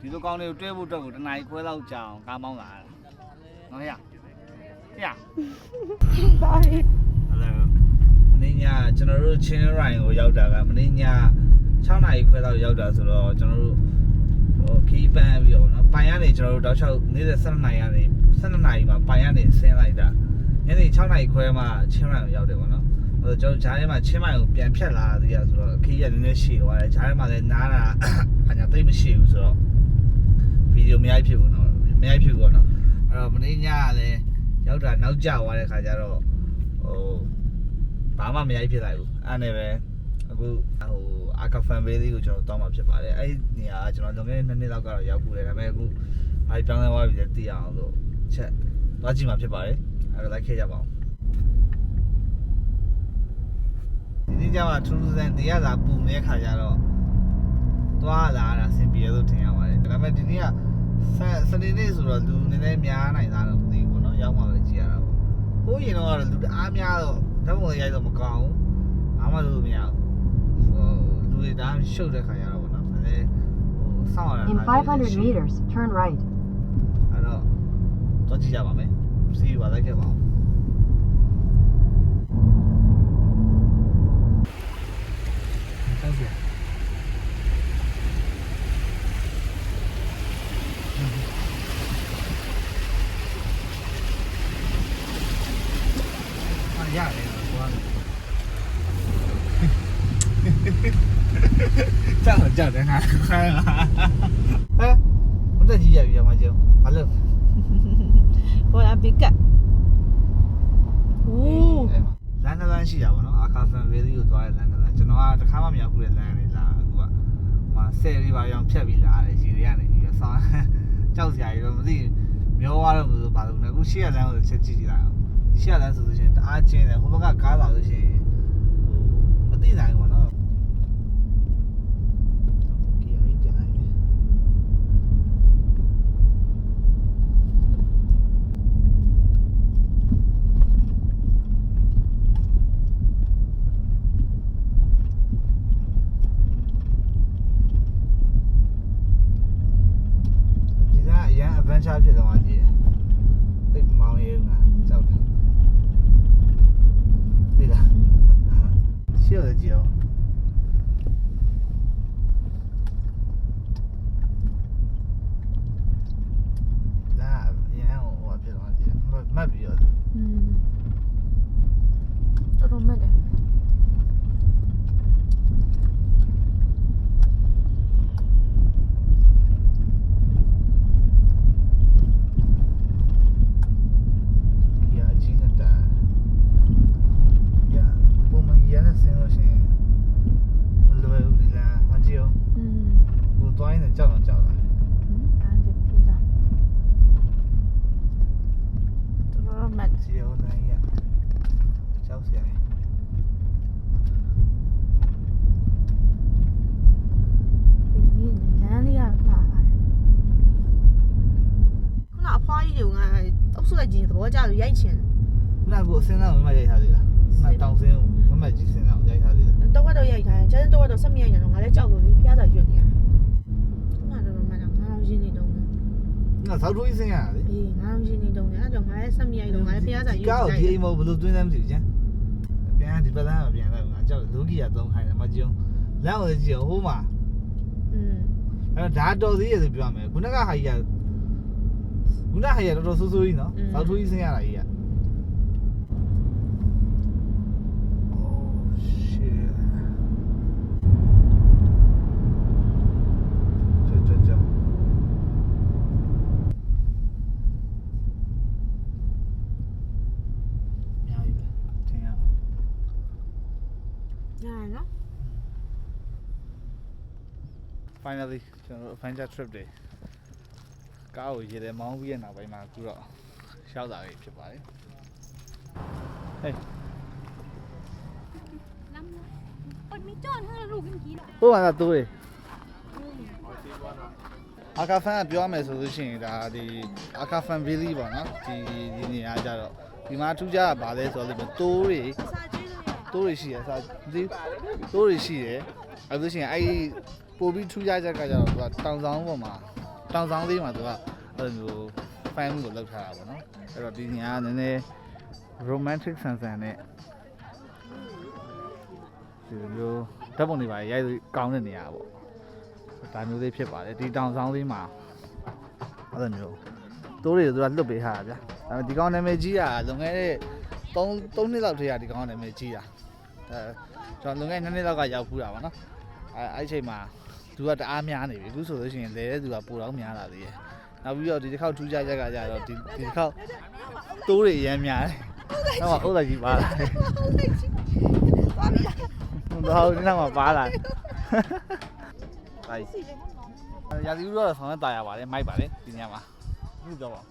ဒီလိုကောင်းတွေကိုတွဲဖို့အတွက်ကိုတနားခွဲလောက်ကြာအောင်ကားမောင်းလာနော်ရဟဲ့ Hello မနေ့ညကျွန်တော်တို့ချင်းရိုင်ကိုရောက်တာကမနေ့ည6နာရီခွဲလောက်ရောက်တာဆိုတော့ကျွန်တော်တို့ဟိုခီးပန်းပြီးတော့နော်ပိုင်ရနေကျွန်တော်တို့တောက်လျှောက်နေ့စဉ်12နာရီကနေ12နာရီမှာပိုင်ရနေဆင်းလိုက်တာညနေ6နာရီခွဲမှချင်းရိုင်ကိုရောက်တယ်ပေါ့နော်ဟိုကျွန်တော်ဂျားထဲမှာချင်းမိုင်ကိုပြန်ဖြတ်လာသေးရဆိုတော့ခီးရနည်းနည်းရှည်သွားတယ်ဂျားထဲမှာလည်းနားတာအညာသိမ့်မရှိဘူးဆိုတော့ဗီဒီယိုမရိုက်ဖြစ်ဘူးနော်မရိုက်ဖြစ်ဘူးပေါ့နော်အဲ့တော့မနေ့ညကလည်းရောက်တာနောက်ကျသွားတဲ့ခါကျတော့ဟိုဘာမှမရိုက်ဖြစ်လိုက်ဘူးအဲ့နဲ့ပဲအခုဟိုအာကာဖန်ဘေးလေးကိုကျွန်တော်တောင်းမှာဖြစ်ပါတယ်အဲ့ဒီနေရာကကျွန်တော်လွန်ခဲ့တဲ့2နှစ်လောက်ကတော့ရောက်ဘူးတယ်ဒါပေမဲ့အခုဘာပြောင်းလဲသွားပြီလဲသိရအောင်လို့ချက်သွားကြည့်မှာဖြစ်ပါတယ်အဲ့တော့လိုက်ခဲ့ကြပါအောင်ဒီနေ့ကျမှထူးထူးဆန်းနေရတာပူနေတဲ့ခါကျတော့သွားလာတာဆင်ပြေလို့ထင်ရပါတယ်ဒါပေမဲ့ဒီနေ့ကစနေနေ့ဆိုတော့လူနည်းနည်းများနိုင်တာတော့မသိဘူးเนาะရောက်မှပဲကြည့်ရတာပေါ့ဟိုးရင်တော့လူအားများတော့ဓာတ်ပုံရိုက်တော့မကောင်းဘူးဘာမှလုပ်လို့မရဘူးလူတွေဒါရှုပ်တဲ့ခါကျတော့ပေါ့နော်ဒါလည်းဟိုစောင့်ရတာ In 500 meters, turn right. အဲ့တော့တော့ကြည့်ကြပါမယ်စီးပါလိုက်ခဲ့ပါအောင်ဟုတ်ကဲ့ရတယ်ကွာကြောက်တယ်ငါဟမ်ဘယ်တက်ကြီးရပြီမကျော်ဘာလို့ ပေါ်လာဘီကတ်โอ้ လမ်းတစ်လမ်းရှိတာပေါ့နော်အာကာဖန်ဗေးလေးကိုသွားတဲ့လမ်းတစ်လမ်းကျွန်တော်ကတစ်ခါမှမရောက်ဘူးတဲ့လမ်းလေးလာအခုကဟိုဆယ်လေးပါရောင်ဖြတ်ပြီးလာတယ်ရေတွေကနေပြီးဆောင်းကြောက်စရာကြီးတော့မသိမျောသွားတော့မလို့ဘာလို့လဲအခုရှေ့ကလမ်းကိုချက်ကြည့်ကြည့်လိုက်အောင်ရှေ့ကလမ်းဆိုလို့ရှိရင်တအားကျင်းတယ်ဟိုဘက်ကကားလာလို့ရှိရင်ဟိုမသိနိုင်ဘူးပေါ့နော်ချဖြစ်သွားကြည့်သိမောင်းရဲငါကြောက်တယ်သိလားရှေ့ရကြည့်အောင်လာရန်ဟိုဖြစ်သွားကြည့်မတ်ပြီးတော့တော်တော်မှတ်တယ်ကြောက်တာအားပြပြတာတော်မှတ်စီရောနိုင်ရကြောက်စရာဒီနေ့လမ်းလေးကပါခုနအဖွားကြီးတွေကအောက်ဆုလိုက်ကြီးသဘောကျလို့ရိုက်ချင်ခုနကအစင်းသားမမရိုက်ထားသေးလားခုနတောင်စင်းမမကြီးစင်းသားရိုက်ထားသေးလားတော့ရိုက်ထားတယ်ကျန်တော့ဆက်မရိုက်နေတော့ငါလည်းကြောက်လို့လေဖျားစာရွတ်နေရငါသောက်ထိုးစင်းရတာလေအေးငါတို့ရှင်းနေတုံးတယ်အဲ့တော့ငါလည်းဆက်မရိုက်တော့ငါလည်းဖျားစာရွတ်ကားကိုဒီအိမ်မဘယ်လိုသွင်းလဲမသိဘူးကျန်ပြန်ဒီပလန်းမှာပြန်လိုက်ငါကြောက်လူကြီးကသုံးခိုင်းတယ်မကြုံလမ်းကိုကြည့်ဟိုမှာအဲ့ဒါတော်သေးရဲ့ဆိုပြောမယ်ခုနကဟာကြီးကတော်တော်ဆိုးဆိုးကြီးနော်သောက်ထိုးစင်းရတာကြီးကfinally ကျွန်တော်တို့ Adventure Trip တွေကားကိုရေထဲမောင်းပြီးတဲ့နောက်ပိုင်းမှာအခုတော့ရှောက်တာပဲဖြစ်ပါတယ်ဟေးဟိုမှာတိုးတယ်အာကာဖန်ကပြောမယ်ဆိုလို့ရှိရင်ဒါဒီအာကာဖန် Valley ပေါ့နော်ဒီနေရာကြတော့ဒီမှာထူးခြားတာဗာလဲဆိုတော့တိုးတွေရှိရအစားဒီတိုးတွေရှိတယ်အဲ့လိုရှိရင်အဲ့ပို့ပြီးထူးခြားချက်ကကြတော့သူကတောင်ဆောင်ပေါ်မှာ တောင်ဆောင်လေးမှာသူကအဲ့လိုမျိုး fan မှုကိုလောက်ထားတာပေါ့နော်အဲ့တော့ဒီညကနည်းနည်း romantic ဆန်ဆန်နဲ့ဒီလိုဓာတ်ပုံတွေပါရိုက်ကောင်းတဲ့နေရာပေါ့ဒါမျိုးလေးဖြစ်ပါတယ်ဒီတောင်ဆောင်လေးမှာအဲ့လိုမျိုးတိုးတွေသူကလွတ်ပေးထားတာဗျာဒါပေမဲ့ဒီကောင်နာမည်ကြီးတာလွန်ခဲ့တဲ့3နှစ်လောက်တည်းကဒီကောင်နာမည်ကြီးတာကျွန်တော်လွန်ခဲ့2နှစ်လောက်ကရောက်ဖူးတာပါနော်အဲ့ဒီအချိန်မှာသူကတအားများနေပြီအခုဆိုလို့ရှိရင်လဲတဲ့သူကပိုတော့များလာသေးတယ်နောက်ပြီးတော့ဒီတစ်ခေါက်ထူးခြားချက်ကကြတော့ဒီတစ်ခေါက်တိုးတွေအများများတယ်နောက်မှဟုတ်တယ်ကြီးပါလာတယ် သွားပြီလား တော့ဒီနောက်မှာပါလာတယ်တိုင်းရာသီဥတုတော့ဆောင်းနေတာရပါတယ်မိုက်ပါတယ်ဒီညမှာအခုပြောပါ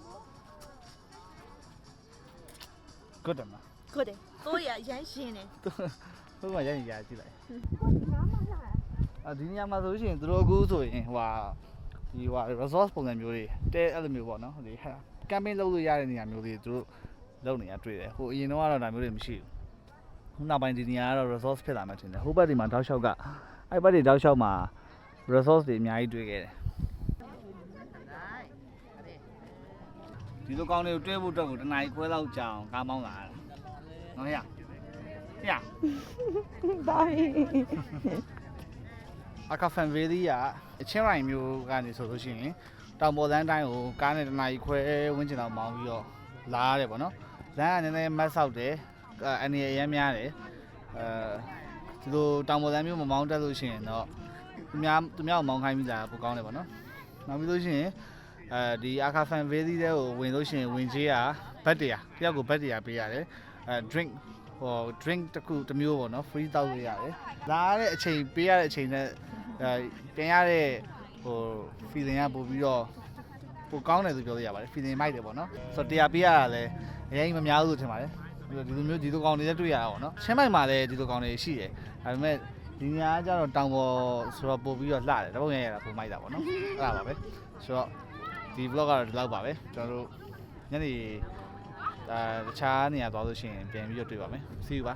good တယ်မလား ကိုတယ်ကိုရရမ်းရှင်းတယ် ဘယ်မှာရရင်ရကြည့်လိုက်ဒီညမှာဆိုလို့ရှိရင်သူတို့အခုဆိုရင်ဟိုဒီresource ပုံစံမျိုးတွေတဲအဲ့လိုမျိုးပေါ့နော်ဒီ camping လုပ်လို့ရတဲ့နေရာမျိုးတွေသူတို့လုပ်နေရတွေ့တယ်ဟိုအရင်တော့ကတော့ဒါမျိုးတွေမရှိဘူးခုနောက်ပိုင်းဒီနေရာကတော့ resource ဖြစ်လာမှထင်တယ်ဟိုဘက်ဒီမှာတောက်လျှောက်ကအဲ့ဘက်တွေတောက်လျှောက်မှာ resource တွေအများကြီးတွေ့ခဲ့တယ်ဒီလိုကောင်းတွေကိုတွဲဖို့အတွက်ကိုတနားရီခွဲလောက်ကြာအောင်ကားမောင်းလာတာနော်ဟဲ့ဘာအခါဖန်ဗေးလီကအချင်းရိုင်မျိုးကနေဆိုလို့ရှိရင်တောင်ပေါ်လမ်းတိုင်းကိုကားနဲ့တနားရီခွဲဝန်းကျင်လောက်မောင်းပြီးတော့လာရတယ်ပေါ့နော်လမ်းကနည်းနည်းမတ်ဆောက်တယ်အနေအရမ်းများတယ်ဒီလိုတောင်ပေါ်လမ်းမျိုးမမောင်းတတ်လို့ရှိရင်တော့သူများကိုမောင်းခိုင်းပြီးလာပိုကောင်းတယ်ပေါ့နော်နောက်ပြီးလို့ရှိရင်ဒီအခါဖန်ဗေးလီတဲ့ကိုဝင်လို့ရှိရင်ဝင်ကြီးကဘတ်100တယောက်ကိုဘတ်100ပေးရတယ်drink drink တစ်မျိုးပေါ့နော် free တောက်လို့ရတယ်လာရတဲ့အချိန်ပေးရတဲ့အချိန်နဲ့တင်ရတဲ့feeling ကပို့ပြီးတော့ပိုကောင်းတယ်လို့ပြောလို့ရပါတယ် feeling မိုက်တယ်ပေါ့နော်ဆိုတော့တရားပေးရတာလည်းအရင်မများဘူးလို့ထင်ပါတယ်ဒီလိုကောင်တွေလည်းတွေ့ရတာပေါ့နော်ချင်းမိုက်မှာလည်းဒီလိုကောင်တွေရှိတယ်ဒါပေမဲ့ဒီညကကျတော့တောင်ပေါ်ဆိုတော့ပို့ပြီးတော့လှတယ်တပုံရရတာပိုမိုက်တာပေါ့နော်အဲ့ဒါပါပဲဆိုတော့ဒီ vlog ကတော့ဒီလောက်ပါပဲကျွန်တော်တို့ညနေတခြားနေရာသွားလို့ရှိရင်ပြန်ပြီးတော့တွေ့ပါမယ် see you ပါ